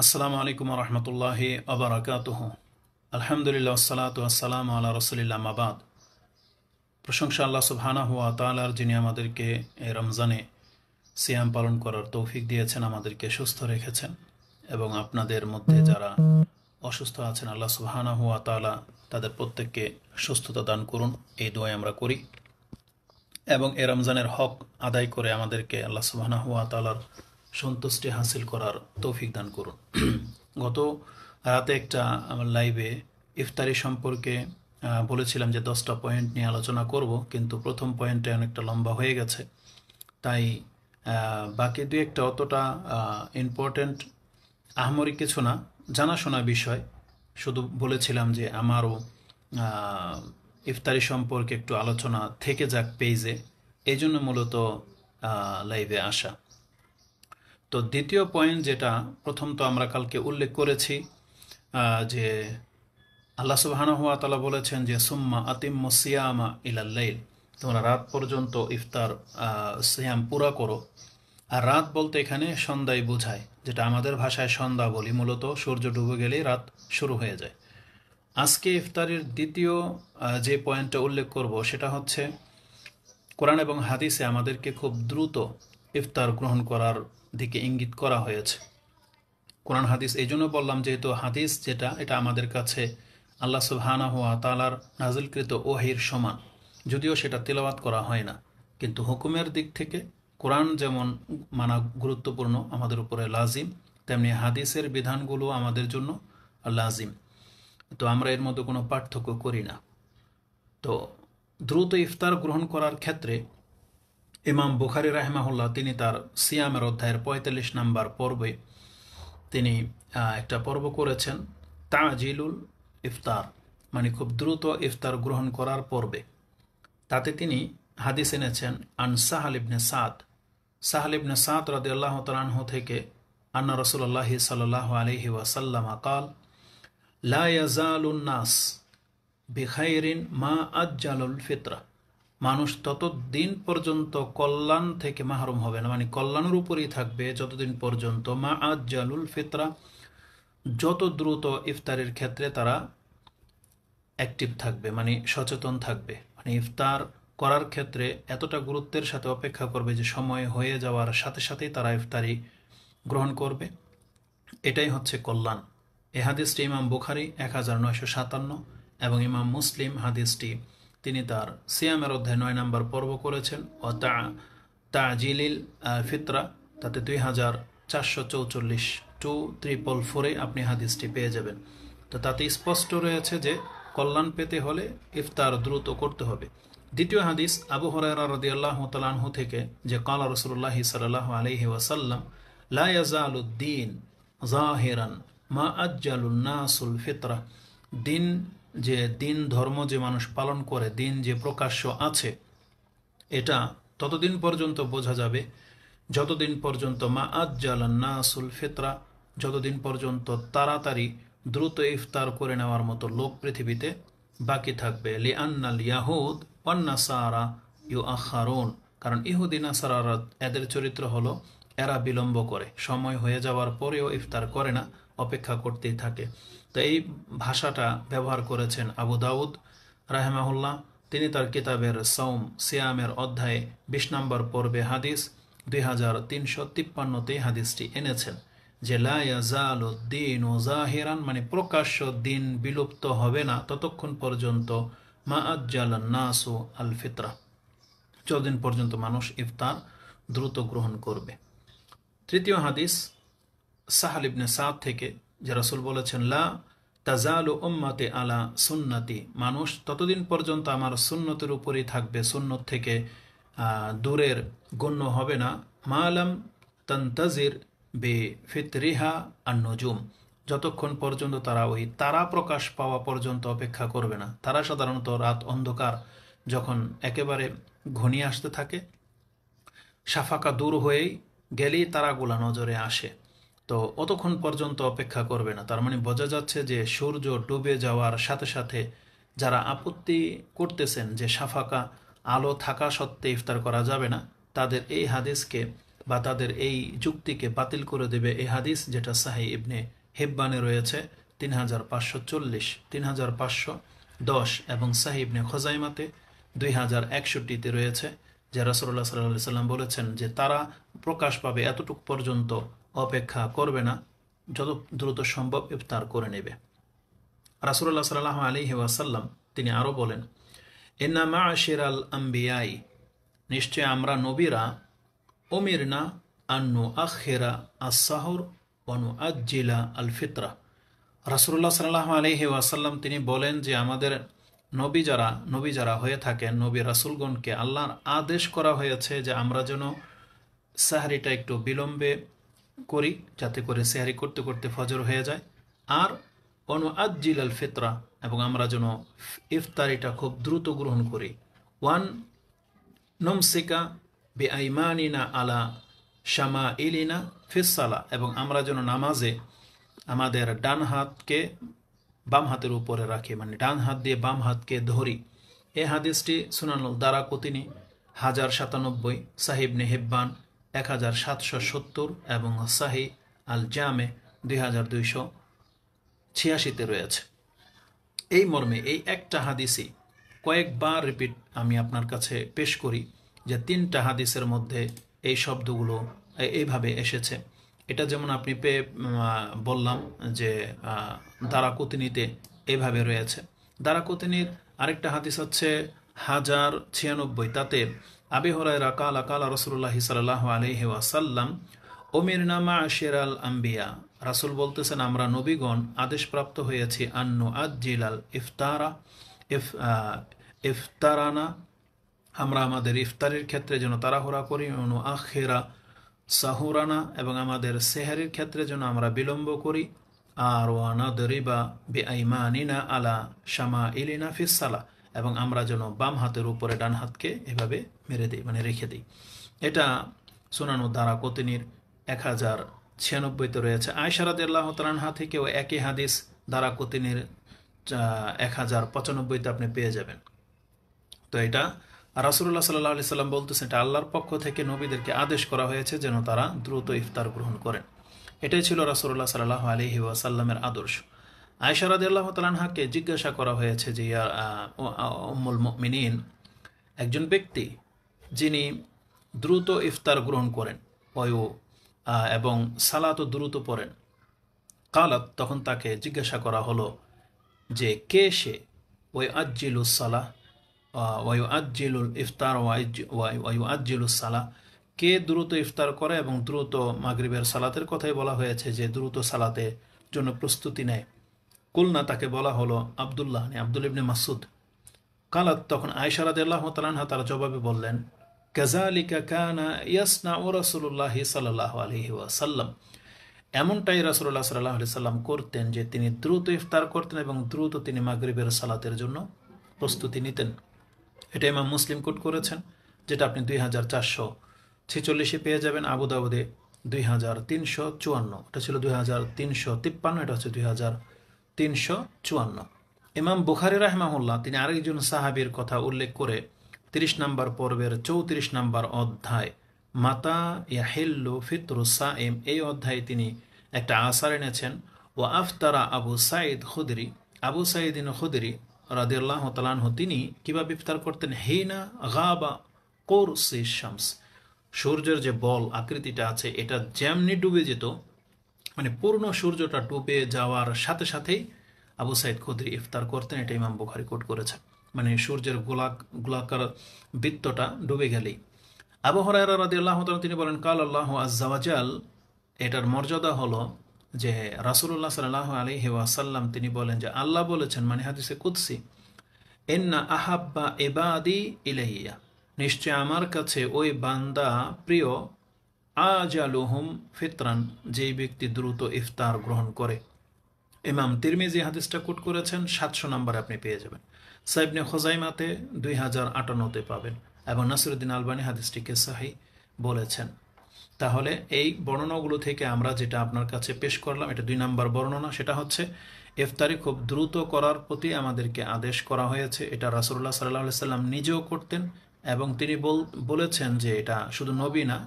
আসসালামু আলাইকুম রহমতুল্লাহি আবরাকাতুহু। আলহামদুলিল্লাহ ওয়াসসালাতু ওয়াসসালামু আলা রাসূলিল্লাহ মাবাদ। প্রশংসা আল্লাহ সুবহানাহু ওয়া তাআলার, যিনি আমাদেরকে এই রমজানে সিয়াম পালন করার তৌফিক দিয়েছেন, আমাদেরকে সুস্থ রেখেছেন এবং আপনাদের মধ্যে যারা অসুস্থ আছেন আল্লাহ সুবহানাহু ওয়া তাআলা তাদের প্রত্যেককে সুস্থতা দান করুন, এই দোয়া আমরা করি। এবং এই রমজানের হক আদায় করে আমাদেরকে আল্লাহ সুবহানাহু ওয়া তাআলার সন্তুষ্টি হাসিল করার তৌফিক দান করুন। গত রাতে একটা আমার লাইভে ইফতারি সম্পর্কে বলেছিলাম যে 10টা পয়েন্ট নিয়ে আলোচনা করব, কিন্তু প্রথম পয়েন্টে অনেকটা লম্বা হয়ে গেছে, তাই বাকি দুই একটা অতটা ইম্পর্টেন্ট আহামরি কিছু না, জানাশোনা বিষয়। শুধু বলেছিলাম যে আমারও ইফতারি সম্পর্কে একটু আলোচনা থেকে যাক পেজে, এই জন্য মূলত লাইভে আসা। তো দ্বিতীয় পয়েন্ট যেটা, প্রথম তো আমরা কালকে উল্লেখ করেছি যে আল্লাহ সুবহানাহু ওয়া তাআলা বলেছেন যে সুম্মা আতিম্মু সিয়ামা ইলাল লাইল, তোমরা রাত পর্যন্ত ইফতার সিয়াম পুরা করো। আর রাত বলতে এখানে সন্ধ্যায় বোঝায়, যেটা আমাদের ভাষায় সন্ধ্যা বলি, মূলত সূর্য ডুবে গেলেই রাত শুরু হয়ে যায়। আজকে ইফতারের দ্বিতীয় যে পয়েন্টটা উল্লেখ করব সেটা হচ্ছে কোরআন এবং হাদিসে আমাদেরকে খুব দ্রুত ইফতার গ্রহণ করার দিকে ইঙ্গিত করা হয়েছে। কোরআন হাদিস এই জন্য বললাম যেহেতু হাদিস যেটা, এটা আমাদের কাছে আল্লাহ সুবহানাহু ওয়া তাআলার নাজিলকৃত ওহীর সমান, যদিও সেটা তেলাওয়াত করা হয় না, কিন্তু হুকুমের দিক থেকে কোরআন যেমন মানা গুরুত্বপূর্ণ, আমাদের উপরে লাজিম, তেমনি হাদিসের বিধানগুলো আমাদের জন্য লাজিম। তো আমরা এর মধ্যে কোনো পার্থক্য করি না। তো দ্রুত ইফতার গ্রহণ করার ক্ষেত্রে ইমাম বুখারী রাহিমাহুল্লাহ তিনি তার সিয়ামের অধ্যায়ের 45 নম্বর পর্বে তিনি একটা পর্ব করেছেন তাজিলুল ইফতার, মানে খুব দ্রুত ইফতার গ্রহণ করার পর্বে। তাতে তিনি হাদিস এনেছেন আন সাহাল ইবনে সাদ রাদিয়াল্লাহু তাআলা আনহু থেকে, আন্না রাসূলুল্লাহি সাল্লাল্লাহু আলাইহি ওয়াসাল্লাম قال লা ইয়াজালুন নাস বিখাইরিন মা আজ্জালুল ফিতরা, মানুষ ততদিন পর্যন্ত কল্যাণ থেকে মাহরুম হবে না, মানে কল্যাণের উপরেই থাকবে যতদিন পর্যন্ত মা আজ্জালুল ফিতরা, যত দ্রুত ইফতারের ক্ষেত্রে তারা অ্যাক্টিভ থাকবে, মানে সচেতন থাকবে, মানে ইফতার করার ক্ষেত্রে এতটা গুরুত্বের সাথে অপেক্ষা করবে যে সময় হয়ে যাওয়ার সাথে সাথেই তারা ইফতারি গ্রহণ করবে। এটাই হচ্ছে কল্যাণ। এই হাদিসটি ইমাম বুখারী 1957 এবং ইমাম মুসলিম হাদিসটি তিনি তার সিয়ামের অধ্যায় 9 নম্বর পর্ব করেছেন ও তাজিলিল ফিতরা, তাতে 2444 2444 আপনি হাদিসটি পেয়ে যাবেন। তো তাতে স্পষ্ট রয়েছে যে কল্যাণ পেতে হলে ইফতার দ্রুত করতে হবে। দ্বিতীয় হাদিস আবু হুরায়রা রাদিয়াল্লাহু তাআলা আনহু থেকে, যে ক্বালা রাসূলুল্লাহি সাল্লাল্লাহু আলাইহি ওয়াসাল্লাম লা ইয়াজালুদ্দীন যাহিরান মা আজ্জালুন নাসুল ফিতরা, দিন ধর্ম যে মানুষ পালন করে, দিন যে প্রকাশ্য আছে, এটা ততদিন পর্যন্ত বোঝা যাবে যতদিন পর্যন্ত মা আজ্জালান নাসুল ফিতরা, যতদিন পর্যন্ত তাড়াতাড়ি দ্রুত ইফতার করে নেওয়ার মতো লোক পৃথিবীতে বাকি থাকবে। লিআন্নাল ইয়াহুদ ওয়ান নাসারা ইউআখারুন, কারণ ইহুদি নাসারারা এদের চরিত্র হলো এরা বিলম্ব করে, সময় হয়ে যাওয়ার পরেও ইফতার করে না, অপেক্ষা করতেই থাকে। তো এই ভাষাটা ব্যবহার করেছেন আবু দাউদ রাহিমাহুল্লাহ, তিনি তার কিতাবের সাওম সিয়ামের অধ্যায়ে 20 নম্বর পর্বে হাদিস 2353 হাদিসটি এনেছেন যে লা ইয়াজালুদ্দীনু যাহিরান, মানে প্রকাশ্য দিন বিলুপ্ত হবে না ততক্ষণ পর্যন্ত মা আজ্জালান নাসু আল ফিতরা, যতদিন পর্যন্ত মানুষ ইফতার দ্রুত গ্রহণ করবে। তৃতীয় হাদিস সাহাল ইবনে সাদ থেকে, যে রাসূল বলেছেন লা তাজালু উম্মতি আলা সুন্নতি, মানুষ ততদিন পর্যন্ত আমার সুন্নতের উপরেই থাকবে, সুন্নত থেকে দূরের গণ্য হবে না, মালাম তান্তাজির বে ফিতরিহা আন-নুজুম, যতক্ষণ পর্যন্ত তারা ওই তারা প্রকাশ পাওয়া পর্যন্ত অপেক্ষা করবে না। তারা সাধারণত রাত অন্ধকার যখন একেবারে ঘনিয়ে আসতে থাকে, শাফাকা দূর হয়েই গেলেই তারাগুলা নজরে আসে, তো অতক্ষণ পর্যন্ত অপেক্ষা করবে না। তার মানে বোঝা যাচ্ছে যে সূর্য ডুবে যাওয়ার সাথে সাথে যারা আপত্তি করতেছেন যে শাফাকা আলো থাকা সত্ত্বে ইফতার করা যাবে না, তাদের এই হাদিসকে বা তাদের এই যুক্তিকে বাতিল করে দেবে এই হাদিস, যেটা সাহিহ ইবনে হিব্বানে রয়েছে 3540, 3510 এবং সাহিহ ইবনে খোজাইমাতে 2061-তে রয়েছে, যে রাসূলুল্লাহ সাল্লাল্লাহু আলাইহি সাল্লাম বলেছেন যে তারা প্রকাশ পাবে এতটুকু পর্যন্ত অপেক্ষা করবে না, যত দ্রুত সম্ভব ইফতার করে নেবে। রাসূলুল্লাহ সাল্লাল্লাহু আলাইহি ওয়াসাল্লাম তিনি আরও বলেন, ইন্না মা'শিরাল আম্বিয়াই, নিশ্চয় আমরা নবীরা, উমিরনা আন্নু আখিরা আস-সাহুর ওয়া নুআজ্জিলা আল ফিতরা। রাসূলুল্লাহ সাল্লাল্লাহু আলাইহি ওয়াসাল্লাম তিনি বলেন যে আমাদের নবী যারা হয়ে থাকেন, নবী রাসূলগণকে আল্লাহর আদেশ করা হয়েছে যে আমরা যেন সাহরিটা একটু বিলম্বে করি, যাতে করে সেহরি করতে করতে ফজর হয়ে যায়, আর অনুআজ্জিল আল ফিতরা, এবং আমরা যেন ইফতারিটা খুব দ্রুত গ্রহণ করি। ওয়ান নমসিকা বিআইমানিনা আলা শামাইলিনা ফিস-সালা, এবং আমরা যেন নামাজে আমাদের ডান হাতকে বাম হাতের উপরে রাখি, মানে ডান হাত দিয়ে বাম হাতকে ধরি। এই হাদিসটি সুনানুল দারাকুতিনি 1097, সাহিহ ইবনে হিব্বান 1770 এবং সাহিহ আল জামে 2286-তে রয়েছে। এই মর্মে এই একটা হাদিসই কয়েকবার রিপিট আমি আপনার কাছে পেশ করি, যে 3টা হাদিসের মধ্যে এই শব্দগুলো এইভাবে এসেছে। এটা যেমন আপনি বললাম যে দারাকুতিনিতে এইভাবে রয়েছে। দারাকুতিনির আরেকটা হাদিস হচ্ছে 1096, তাতে আবি হুরায়রা কালা কালা রাসূলুল্লাহ সাল্লাল্লাহু আলাইহি ওয়াসাল্লাম উমিরনা মা'শিরাল আম্বিয়া, রাসূল বলতেছেন আমরা নবীগণ আদেশপ্রাপ্ত হয়েছি আন্নু আজ্জিলাল ইফতারানা, আমরা আমাদের ইফতারের ক্ষেত্রে যেন তাড়াহুড়া করি, অনু আখিরা সাহুরানা, এবং আমাদের সেহরির ক্ষেত্রে যেন আমরা বিলম্ব করি, আর ওয়ানাদরিবা বিআইমানিনা আলা শামাইলিনা ফিস-সালা, এবং আমরা যেন বাম হাতের উপরে ডান হাতকে এভাবে মেরে দিই, মানে রেখে দিই। এটা সুনানু দারাকুতিনির 1096-তে রয়েছে। আয়েশা রাদিয়াল্লাহু তাআলা আনহা থেকেও একই হাদিস দারাকুতিনির 1095-তে আপনি পেয়ে যাবেন। তো এটা রাসূলুল্লাহ সাল্লাল্লাহু আলাইহি সাল্লাম বলতেছেন এটা আল্লাহর পক্ষ থেকে নবীদেরকে আদেশ করা হয়েছে যেন তারা দ্রুত ইফতার গ্রহণ করেন। এটাই ছিল রাসূলুল্লাহ সাল্লাল্লাহু আলাইহি ওয়াসাল্লামের আদর্শ। আয়েশা রাদিয়াল্লাহু তাআলা আনহাকে জিজ্ঞাসা করা হয়েছে যে ইয়া উম্মুল মুমিনিন, একজন ব্যক্তি যিনি দ্রুত ইফতার গ্রহণ করেন এবং সালাতও দ্রুত পড়েন, কালাত, তখন তাকে জিজ্ঞাসা করা হলো যে কে সে, ওয়াইউআজ্জিলুস সালাহ ওয়াইউআজ্জিলুল ইফতার ওয়াইউআজ্জিলুস সালাহ, কে দ্রুত ইফতার করে এবং দ্রুত মাগরিবের সালাতের কথাই বলা হয়েছে যে দ্রুত সালাতের জন্য প্রস্তুতি নেয়। কুলনা, তাকে বলা হলো আব্দুল্লাহ ইবনে মাসউদ। কালাত, তখন আয়েশা রাদিয়াল্লাহু তাআলা আনহা তার জবাবে বললেন, কাযালিকা কানা ইয়াসনাউ রাসূলুল্লাহ সাল্লাল্লাহু আলাইহি ওয়াসাল্লাম, এমনটাই রাসূলুল্লাহ সাল্লাল্লাহু আলাইহি সাল্লাম করতেন যে তিনি দ্রুত ইফতার করতেন এবং দ্রুত তিনি মাগরিবের সালাতের জন্য প্রস্তুতি নিতেন। এটা ইমাম মুসলিম কোট করেছেন, যেটা আপনি 2446-এ পেয়ে যাবেন। আবু দাউদে 2354, এটা ছিল 2353, এটা হচ্ছে 2354। ইমাম বুখারী রাহিমাহুল্লাহ তিনি আরেকজন সাহাবীর কথা উল্লেখ করে 30 নম্বর পর্বের 34 নম্বর অধ্যায় মাতা ইয়াহিল্লু ফিতরুস সাইম, এই অধ্যায়ে তিনি একটা আসার এনেছেন। ও আফতারা আবু সাঈদ খুদরি রাদিয়াল্লাহু তাআলা আনহু, তিনি কিভাবে ইফতার করতেন, হিনা গাবা কুরসিশ শামস, সূর্যের যে বল আকৃতিটা আছে এটা যেমনি ডুবে যেত, মানে পূর্ণ সূর্যটা ডুবে যাওয়ার সাথে সাথেই আবু সাঈদ খুদরি ইফতার করতেন। এটা ইমাম বুখারী কোট করেছেন, মানে সূর্যের গোলাকার বৃত্তটা ডুবে গেলেই। আবু হুরায়রা রাদিয়াল্লাহু তাআলা তিনি বলেন, কাল আল্লাহু আযজা ওয়া জাল, এটার মর্যাদা হলো যে রাসূলুল্লাহ সাল্লাল্লাহু আলাইহি ওয়াসাল্লাম তিনি বলেন যে আল্লাহ বলেছেন, মানে হাদিসে কুদসি, ইন্না আহাব্বা ইবাদি ইলাইয়া, নিশ্চয় আমার কাছে ওই বান্দা প্রিয়, আজালুহুম ফিতরান, যেই ব্যক্তি দ্রুত ইফতার গ্রহণ করে। ইমাম তিরমিজি হাদিসটা কোট করেছেন, 700 নম্বরে আপনি পেয়ে যাবেন। সাহিহ ইবনে খুজাইমাতে 2058-তে পাবেন, এবং নাসিরউদ্দিন আলবানী হাদিসটিকে সহিহ বলেছেন। তাহলে এই বর্ণনাগুলো থেকে আমরা যেটা আপনার কাছে পেশ করলাম, এটা 2 নম্বর বর্ণনা, সেটা হচ্ছে ইফতারি খুব দ্রুত করার প্রতি আমাদেরকে আদেশ করা হয়েছে। এটা রাসূলুল্লাহ সাল্লাল্লাহু আলাইহি সাল্লাম নিজেও করতেন, এবং তিনি বলেছেন যে এটা শুধু নবী না,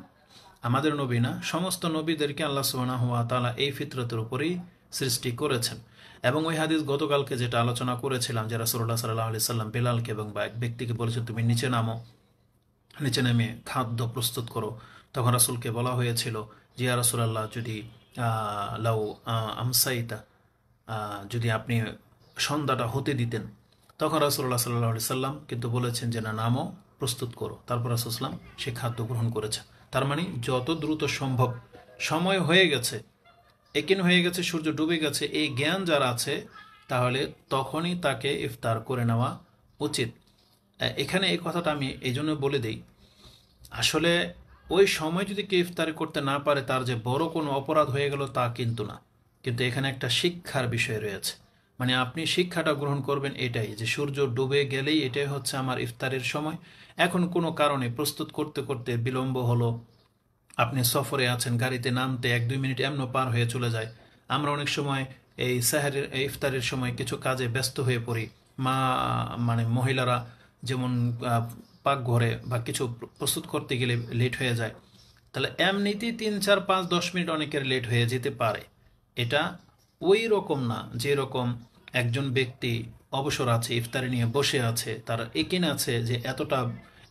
আমাদের নবী না, সমস্ত নবীদেরকে আল্লাহ সুবহানাহু ওয়া তাআলা এই ফিতরতের উপরেই সৃষ্টি করেছেন। এবং ওই হাদিস গতকালকে যেটা আলোচনা করেছিলাম যে রাসূলুল্লাহ সাল্লাল্লাহু আলাইহি সাল্লাম বেলালকে এবং এক ব্যক্তিকে বলেছেন তুমি নিচে নামো, নিচে নেমে খাদ্য প্রস্তুত করো। তখন রাসূলকে বলা হয়েছিল যে ইয়া রাসূলুল্লাহ যদি লাউ আমসাইতা, যদি আপনি সন্ধ্যাটা হতে দিতেন। তখন রাসূলুল্লাহ সাল্লাল্লাহু আলাইহি সাল্লাম কিন্তু বলেছেন যে না, নামও, প্রস্তুত করো। তারপর রাসূল সাল্লাম সে খাদ্য গ্রহণ করেছেন। তার মানে যত দ্রুত সম্ভব, সময় হয়ে গেছে, একিন হয়ে গেছে, সূর্য ডুবে গেছে, এই জ্ঞান যার আছে তাহলে তখনই তাকে ইফতার করে নেওয়া উচিত। এখানে এই কথাটা আমি এই জন্য বলে দিই, আসলে ওই সময় যদি কেউ ইফতারি করতে না পারে তার যে বড় কোনো অপরাধ হয়ে গেল তা কিন্তু না, কিন্তু এখানে একটা শিক্ষার বিষয় রয়েছে। মানে আপনি শিক্ষাটা গ্রহণ করবেন এটাই যে সূর্য ডুবে গেলেই এটাই হচ্ছে আমার ইফতারের সময়। এখন কোনো কারণে প্রস্তুত করতে করতে বিলম্ব হলো, আপনি সফরে আছেন, গাড়িতে নামতে 1-2 মিনিট এমন পার হয়ে চলে যায়। আমরা অনেক সময় এই সাহারের ইফতারের সময় কিছু কাজে ব্যস্ত হয়ে পড়ি, মানে মহিলারা যেমন পাকঘরে বা কিছু প্রস্তুত করতে গেলে লেট হয়ে যায়। তাহলে এমনিতেই 3-4-5-10 মিনিট অনেকের লেট হয়ে যেতে পারে। এটা ওই রকম না যে রকম একজন ব্যক্তি অবসর আছে, ইফতারি নিয়ে বসে আছে, তার একিন আছে যে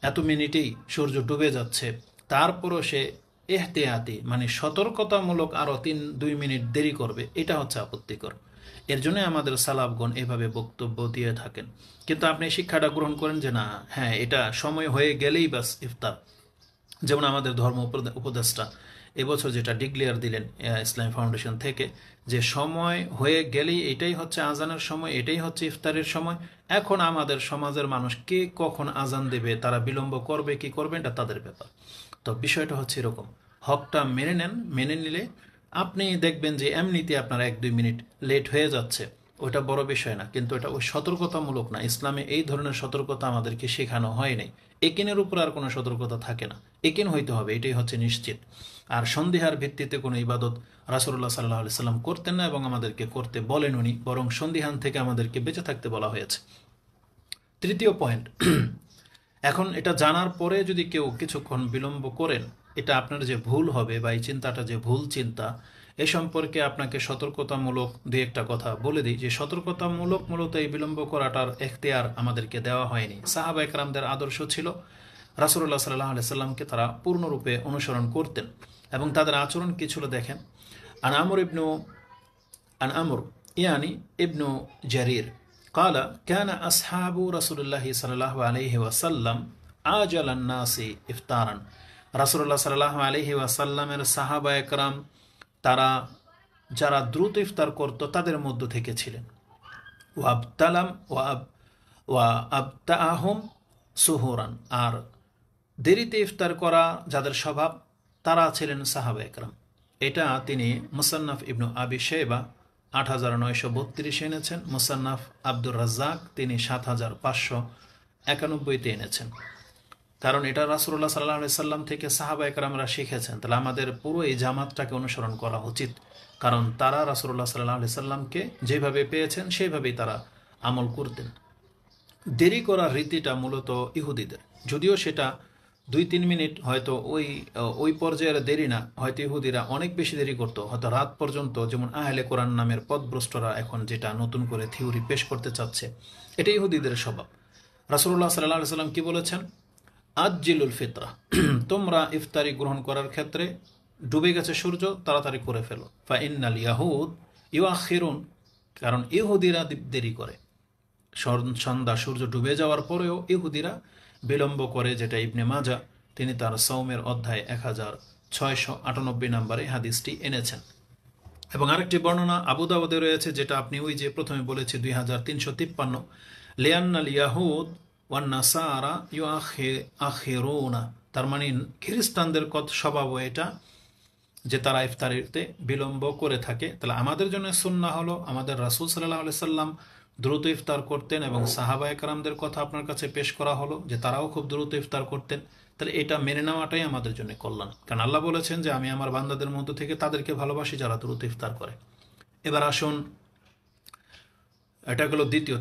এত মিনিটেই সূর্য ডুবে যাচ্ছে, তারপরও সে এহতেয়াতি মানে সতর্কতামূলক আরও 3-2 মিনিট দেরি করবে, এটা হচ্ছে আপত্তিকর। এর জন্য আমাদের সালাফগণ এভাবে বক্তব্য দিয়ে থাকেন। কিন্তু আপনি শিক্ষাটা গ্রহণ করেন যে না, হ্যাঁ এটা সময় হয়ে গেলেই বাস ইফতার। যেমন আমাদের ধর্ম উপদেষ্টা এবছর যেটা ডিক্লেয়ার দিলেন ইসলামী ফাউন্ডেশন থেকে, যে সময় হয়ে গেলেই এটাই হচ্ছে আজানের সময়, এটাই হচ্ছে ইফতারের সময়। এখন আমাদের সমাজের মানুষ কে কখন আজান দেবে, তারা বিলম্ব করবে কি করবে এটা তাদের ব্যাপার। তো বিষয়টা হচ্ছে এরকম, হকটা মেনে নেন, মেনে নিলে আপনি দেখবেন যে এমনিতে আপনার 1-2 মিনিট লেট হয়ে যাচ্ছে, ওইটা বড় বিষয় না। কিন্তু এটা ওই সতর্কতামূলক না, ইসলামে এই ধরনের সতর্কতা আমাদেরকে শেখানো হয় নাই। একিনের উপর আর কোনো সতর্কতা থাকে না, একিন হইতে হবে, এটাই হচ্ছে নিশ্চিত। আর সন্দেহার ভিত্তিতে কোনো ইবাদত রাসূলুল্লাহ সাল্লাল্লাহু আলাইহি সাল্লাম করতেন না এবং আমাদেরকে করতে বলেন উনি, বরং সন্দিহান থেকে আমাদেরকে বেঁচে থাকতে বলা হয়েছে। তৃতীয় পয়েন্ট, এখন এটা জানার পরে যদি কেউ কিছুক্ষণ বিলম্ব করেন, এটা আপনার যে ভুল হবে বা এই চিন্তাটা যে ভুল চিন্তা, এ সম্পর্কে আপনাকে সতর্কতামূলক দুই একটা কথা বলে দিই। যে সতর্কতামূলক মূলত এই বিলম্ব করাটার এখতিয়ার আমাদেরকে দেওয়া হয়নি। সাহাবা একরামদের আদর্শ ছিল রাসূলুল্লাহ সাল্লাল্লাহু আলাইহি সাল্লামকে তারা পূর্ণরূপে অনুসরণ করতেন এবং তাদের আচরণ কি ছিল দেখেন। আন আমর ইয়ানি ইবনু জারির قال كان أصحاب رسول الله صلى الله عليه وسلم আজাল الناس ইফতারান। রাসূলুল্লাহ সাল্লাল্লাহু আলাইহি ওয়াসাল্লামের সাহাবা একরাম তারা যারা দ্রুত ইফতার করত তাদের মধ্য থেকে ছিলেন। ওয়া আবতাআহুম সুহুরান, আর দেরিতে ইফতার করা যাদের স্বভাব তারা ছিলেন সাহাবা একরাম। এটা তিনি মুসান্নাফ ইবনু আবি শাইবা 8932 এনেছেন, মুসান্নাফ আব্দুর রাজ্জাক তিনি 7591 এনেছেন। কারণ এটা রাসূলুল্লাহ সাল্লাল্লাহু আলাইহি সাল্লাম থেকে সাহাবা একরামরা শিখেছেন। তাহলে আমাদের পুরো এই জামাতটাকে অনুসরণ করা উচিত, কারণ তারা রাসূলুল্লাহ সাল্লাল্লাহু আলাইহি সাল্লামকে যেভাবে পেয়েছেন সেভাবেই তারা আমল করতেন। দেরি করার রীতিটা মূলত ইহুদিদের, যদিও সেটা 2-3 মিনিট হয়তো ওই পর্যায়ের দেরি না, হয়তো ইহুদিরা অনেক বেশি দেরি করতো, হয়তো রাত পর্যন্ত। যেমন আহলে কোরআন নামের পথভ্রষ্টরা এখন যেটা নতুন করে থিওরি পেশ করতে চাচ্ছে, এটা ইহুদিদের স্বভাব। রাসূলুল্লাহ সাল্লাল্লাহু আলাইহি সাল্লাম কি বলেছেন? আজ্জিলুল ফিতরা, তোমরা ইফতারি গ্রহণ করার ক্ষেত্রে ডুবে গেছে সূর্য, তাড়াতাড়ি করে ফেলো। ফা ইন্নাল ইয়াহুদ ইউআখিরুন, কারণ ইহুদিরা দেরি করে। সন্ধ্যা সূর্য ডুবে যাওয়ার পরেও ইহুদিরা বিলম্ব করে, যেটা ইবনে মাজা তিনি তার সওমের অধ্যায় 1698 নম্বরে হাদিসটি এনেছেন। এবং আরেকটি বর্ণনা আবু দাউদে রয়েছে, যেটা আপনি ওই যে প্রথমে বলেছি 2353, লিয়ান্নাল ইয়াহুদ ওয়ান নাসারা ইউআখিরুনা, তার মানে খ্রিস্টানদের স্বভাব এটা যে তারা ইফতারিতে বিলম্ব করে থাকে। তাহলে আমাদের জন্য সুন্নাহ হলো, আমাদের রাসূল সাল্লাল্লাহু আলাইহি সাল্লাম দ্রুত ইফতার করতেন এবং সাহাবা একরামদের কথা আপনার কাছে পেশ করা হলো যে তারাও খুব দ্রুত ইফতার করতেন। তাহলে এটা মেনে নেওয়াটাই আমাদের জন্য কল্যাণ, কারণ আল্লাহ বলেছেন যে আমি আমার বান্দাদের মধ্য থেকে তাদেরকে ভালোবাসি যারা দ্রুত ইফতার করে। এবার আসুন, এটা হলো তৃতীয়